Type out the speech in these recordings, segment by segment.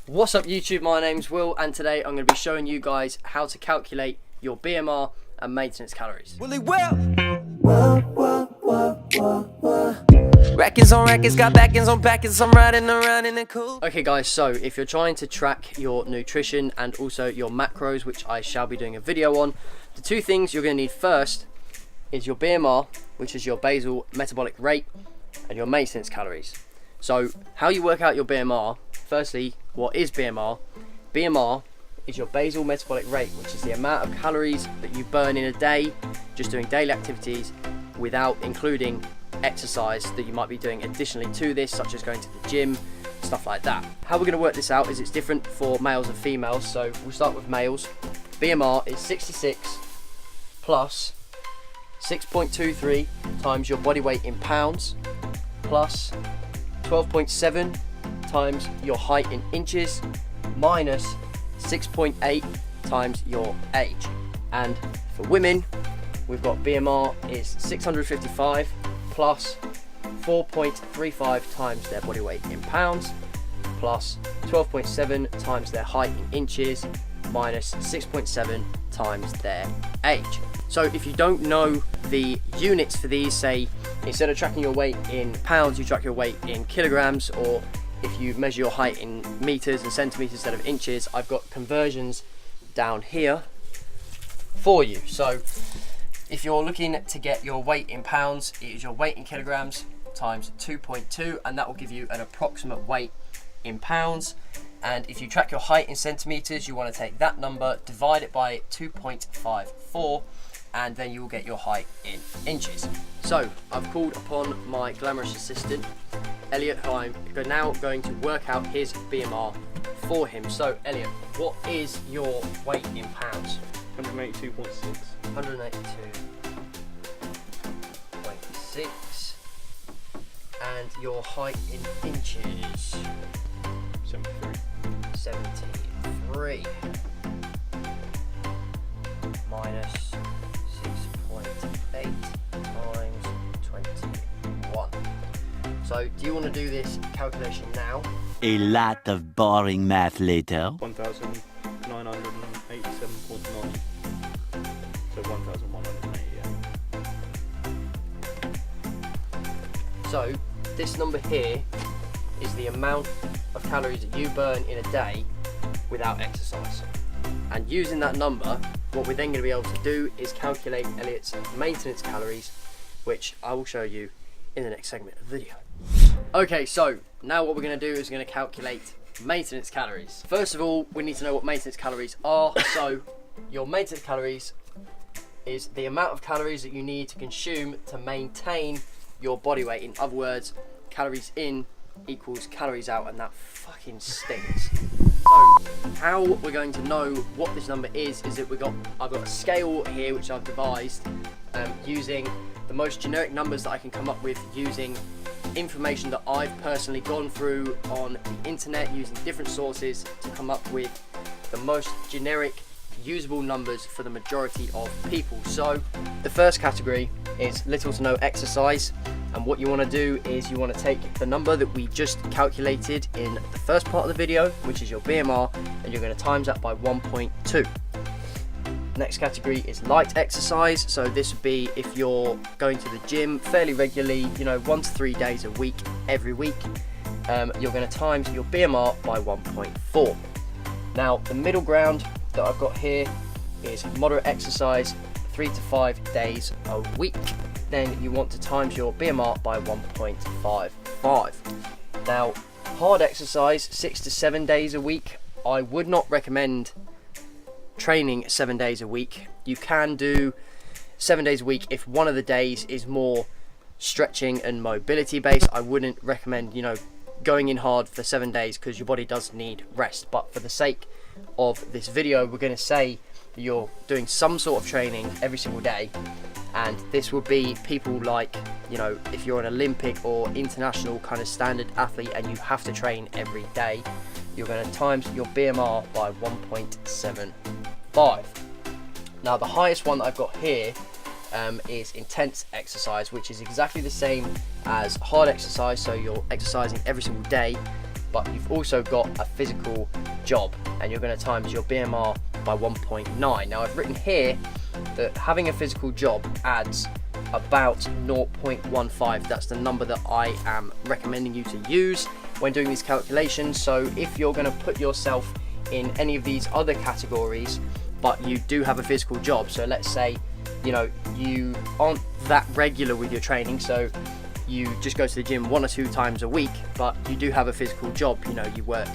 What's up YouTube, my name's Will and today I'm going to be showing you guys how to calculate your BMR and maintenance calories. Willie Will. Rackets on rackets, got backings on backings, I'm riding around in the cool. Okay guys, so if you're trying to track your nutrition and also your macros, which I shall be doing a video on, the two things you're going to need first is your BMR, which is your basal metabolic rate, and your maintenance calories. So how you work out your BMR, firstly, what is BMR? BMR is your basal metabolic rate, which is the amount of calories that you burn in a day just doing daily activities without including exercise that you might be doing additionally to this, such as going to the gym, stuff like that. How we're going to work this out is it's different for males and females. So we'll start with males. BMR is 66 plus 6.23 times your body weight in pounds plus 12.7 times your height in inches minus 6.8 times your age. And for women, we've got BMR is 655 plus 4.35 times their body weight in pounds plus 12.7 times their height in inches minus 6.7 times their age. So if you don't know the units for these, say instead of tracking your weight in pounds, you track your weight in kilograms, or if you measure your height in meters and centimeters instead of inches, I've got conversions down here for you. So if you're looking to get your weight in pounds, it is your weight in kilograms times 2.2, and that will give you an approximate weight in pounds. And if you track your height in centimeters, you want to take that number, divide it by 2.54, and then you will get your height in inches. So I've called upon my glamorous assistant, Elliot, who I'm now going to work out his BMR for him. So Elliot, what is your weight in pounds? 182.6. 182.6. And your height in inches? 73. 73. Minus 6.8 times 21. So do you want to do this calculation now? A lot of boring math later. 1,987.9. So 1,180, yeah. So this number here is the amount of calories that you burn in a day without exercise. And using that number, what we're then going to be able to do is calculate Elliot's maintenance calories, which I will show you in the next segment of the video. Okay, so now what we're going to do is we're going to calculate maintenance calories. First of all, we need to know what maintenance calories are. So your maintenance calories is the amount of calories that you need to consume to maintain your body weight. In other words, calories in equals calories out, and that fucking stinks. So how we're going to know what this number is that I've got a scale here which I've devised using the most generic numbers that I can come up with, using information that I've personally gone through on the internet, using different sources to come up with the most generic usable numbers for the majority of people. So the first category is little to no exercise, and what you want to do is you want to take the number that we just calculated in the first part of the video, which is your BMR, and you're going to times that by 1.2. Next category is light exercise. So this would be if you're going to the gym fairly regularly, 1 to 3 days a week, every week, you're going to times your BMR by 1.4. Now the middle ground that I've got here is moderate exercise, 3 to 5 days a week. Then you want to times your BMR by 1.55. Now hard exercise, 6 to 7 days a week. I would not recommend training 7 days a week. You can do 7 days a week if one of the days is more stretching and mobility based. I wouldn't recommend going in hard for 7 days, because your body does need rest. But for the sake of this video, we're going to say that you're doing some sort of training every single day, and this would be people like, if you're an Olympic or international kind of standard athlete and you have to train every day, you're going to times your BMR by 1.75. Now the highest one that I've got here is intense exercise, which is exactly the same as hard exercise, so you're exercising every single day. but you've also got a physical job, and you're going to times your BMR by 1.9. Now I've written here that having a physical job adds about 0.15. That's the number that I am recommending you to use when doing these calculations. So if you're going to put yourself in any of these other categories, but you do have a physical job, so let's say, you know, you aren't that regular with your training, so you just go to the gym 1 or 2 times a week, but you do have a physical job, you know, you work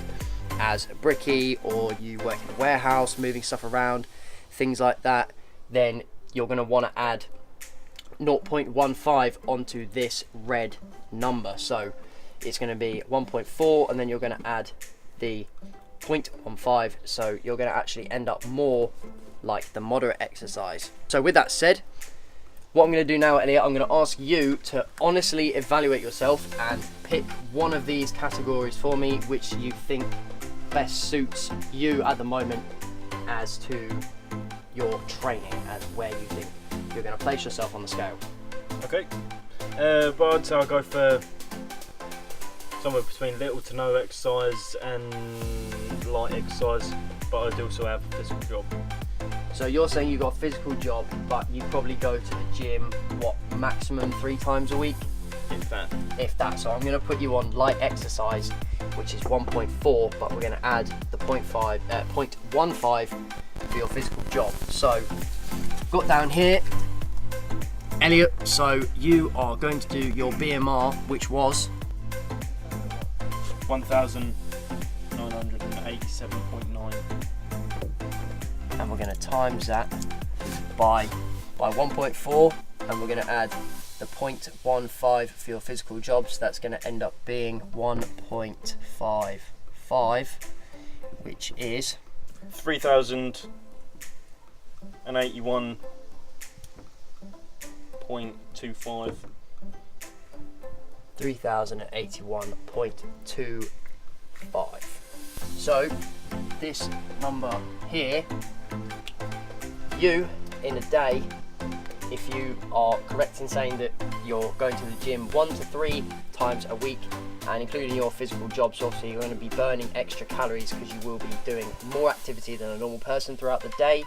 as a brickie or you work in a warehouse moving stuff around, things like that, then you're going to want to add 0.15 onto this red number. So it's going to be 1.4, and then you're going to add the 0.15, so you're going to actually end up more like the moderate exercise. So with that said, what I'm going to do now, Elliot, I'm going to ask you to honestly evaluate yourself and pick one of these categories for me which you think best suits you at the moment as to your training and where you think you're going to place yourself on the scale. Okay. But I'd say I'll go for somewhere between little to no exercise and light exercise, but I also have a physical job. So you're saying you've got a physical job, but you probably go to the gym, what, maximum 3 times a week? If that. So I'm going to put you on light exercise, which is 1.4, but we're going to add the 0.15 for your physical job. So got down here, Elliot, so you are going to do your BMR, which was 1,987.9. and we're going to times that by 1.4, and we're going to add the 0.15 for your physical jobs. That's going to end up being 1.55, which is 3,081.25. 3,081.25. So this number here, you in a day, if you are correct in saying that you're going to the gym 1 to 3 times a week, and including your physical jobs, obviously you're going to be burning extra calories because you will be doing more activity than a normal person throughout the day.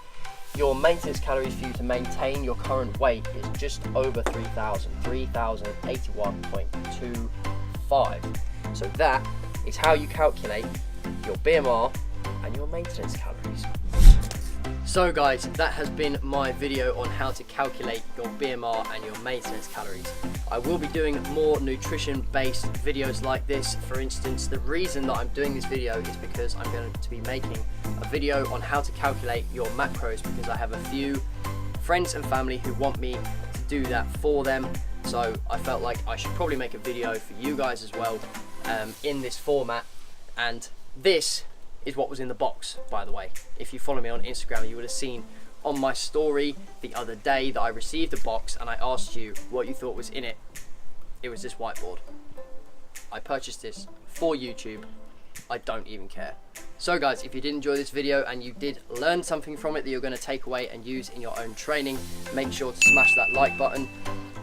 Your maintenance calories for you to maintain your current weight is just over 3,000, 3,081.25. So that is how you calculate your BMR and your maintenance calories. So guys, that has been my video on how to calculate your BMR and your maintenance calories. I will be doing more nutrition based videos like this. For instance, the reason that I'm doing this video is because I'm going to be making a video on how to calculate your macros, because I have a few friends and family who want me to do that for them. So I felt like I should probably make a video for you guys as well in this format. And this is what was in the box, by the way. If you follow me on Instagram, you would have seen on my story the other day that I received a box and I asked you what you thought was in it. It was this whiteboard. I purchased this for YouTube. I don't even care. So guys, if you did enjoy this video and you did learn something from it that you're going to take away and use in your own training, make sure to smash that like button.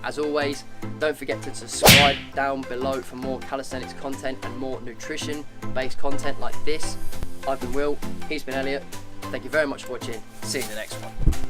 As always, don't forget to subscribe down below for more calisthenics content and more nutrition based content like this. I've been Will, he's been Elliot. Thank you very much for watching. See you in the next one.